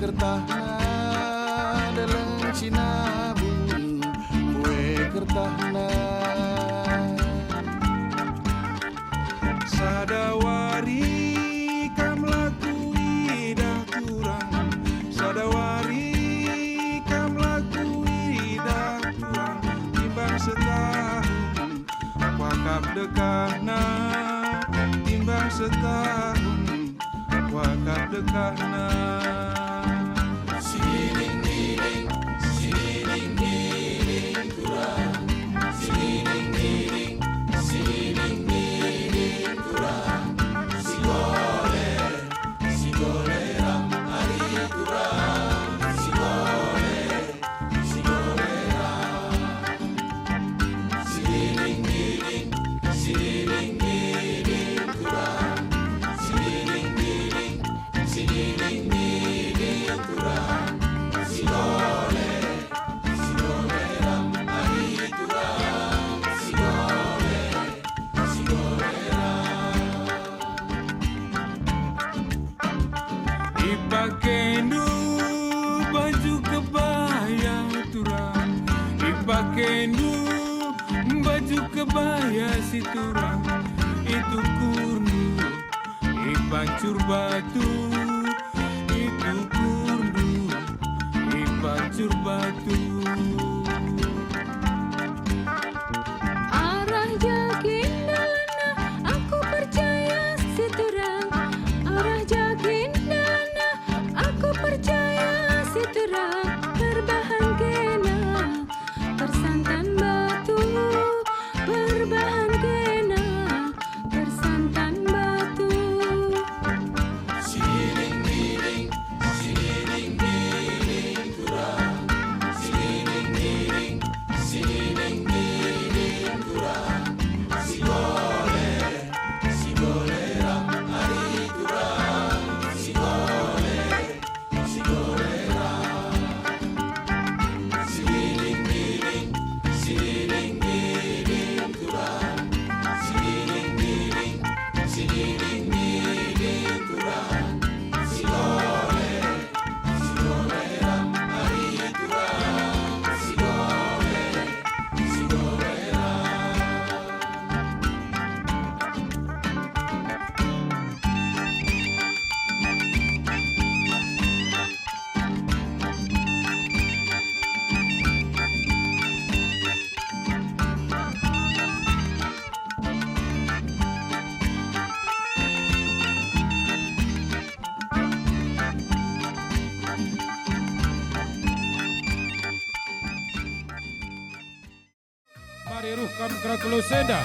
kertahna dalam cinabung kue kertahna sadawari kam lakui dah kurang sadawari kam lakui dah kurang timbang setahun wakaf dekahna timbang setahun wakaf dekahna siling giling siling giling kurang siling giling siling giling kurang si gole ram hari kurang si gole ram siling giling siling giling kurang siling giling siling giling kurang si gole ram hari kurang si gole ram Ipakenu baju kebaya turang Ipakenu baju kebaya si turang Itu kurnu Ipancur batu Itu kurnu Ipancur batu Arah yakin dana aku percaya seterang Arah yakin dana aku percaya seterang Perbahan kena tersantan batu Perbahan kena tersantan batu siling giling kurang siling giling kurang si gole ram hari kurang si gole ram siling giling kurang siling giling kurang si gole ram hari kurang si gole ram Mari ruhkan Krakuloseda.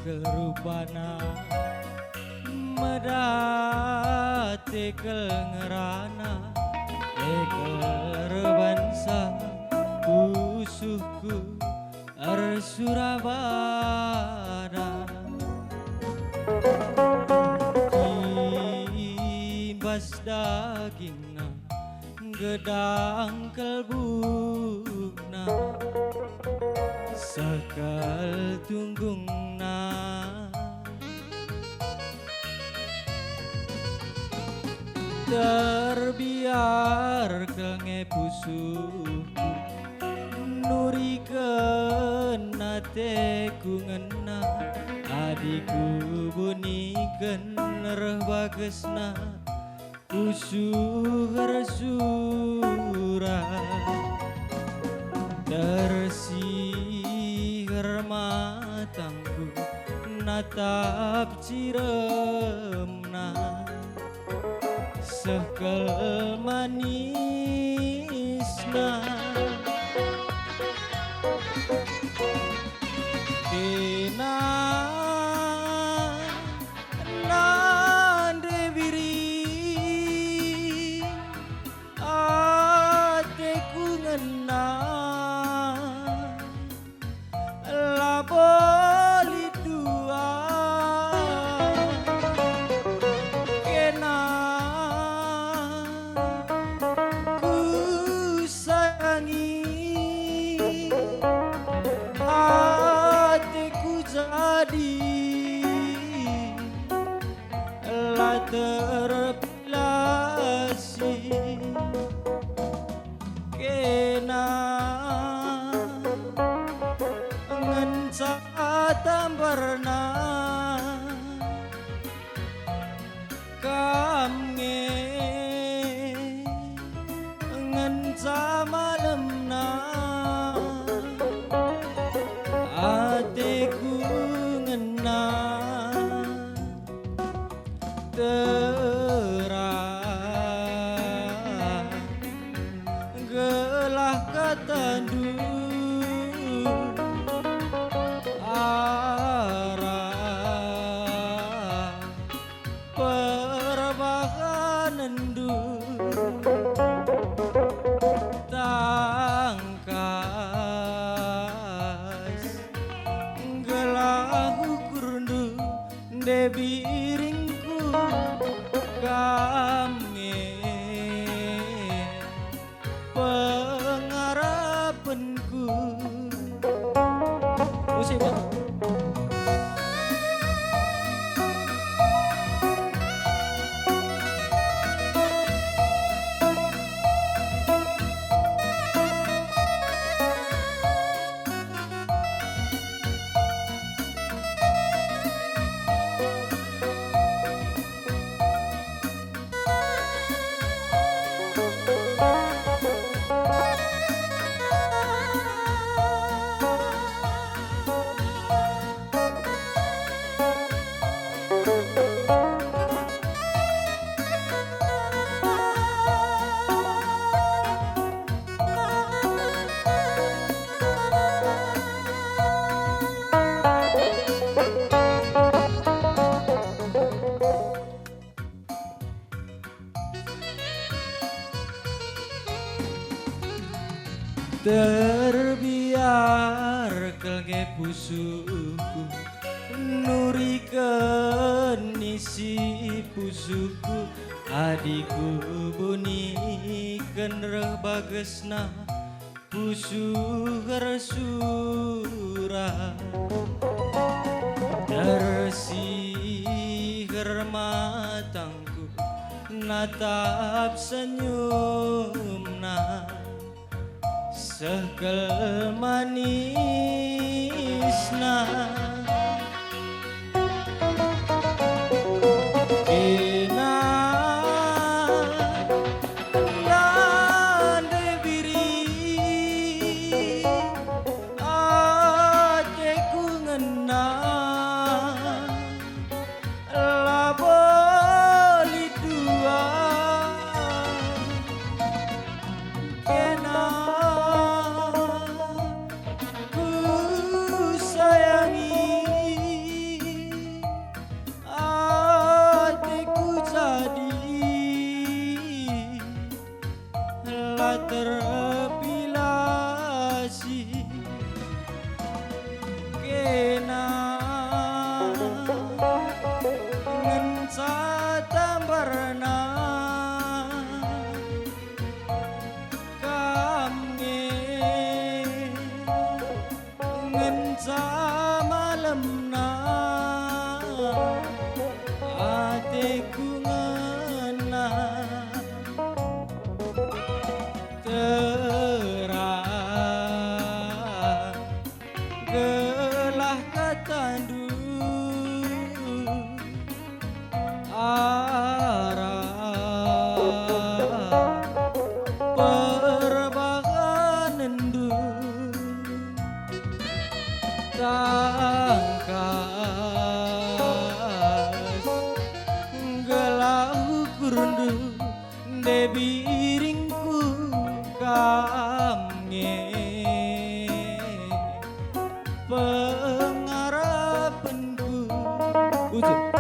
rupana meda tekel ngerana tekel rebansa usuhku Surabada timbas dagingna gedang kelbuna sakal tunggungna terbiar kengepusuku nurikeun nateku ngena adiku bunikeun reh bagesna usuhur surat tersihir matangku natap ciremna sekel manisna kena nande biri ateku ngena laboli dua kena ku sayangi hatiku jadi lah terpilasi kena ngenca tambarna kamnge ngenca malemna atiku ngena terang gelah katandu arah perbahanendu tangkas gelah ukurnu debiringku kami pengarapanku musik Bang. Terbiar kelge pusuku nurikeun isi pusuku adiku bunikeun reh bagesna pusuhur surat tersihir matangku natap senyumna sekel manisna kena nande biri ateku ngena laboli dua kena ku ngena atiku ngena terang gelah katandu arah perbagan endu tangkas gelahu kurundu debiringku kamnge pengarapanku ujung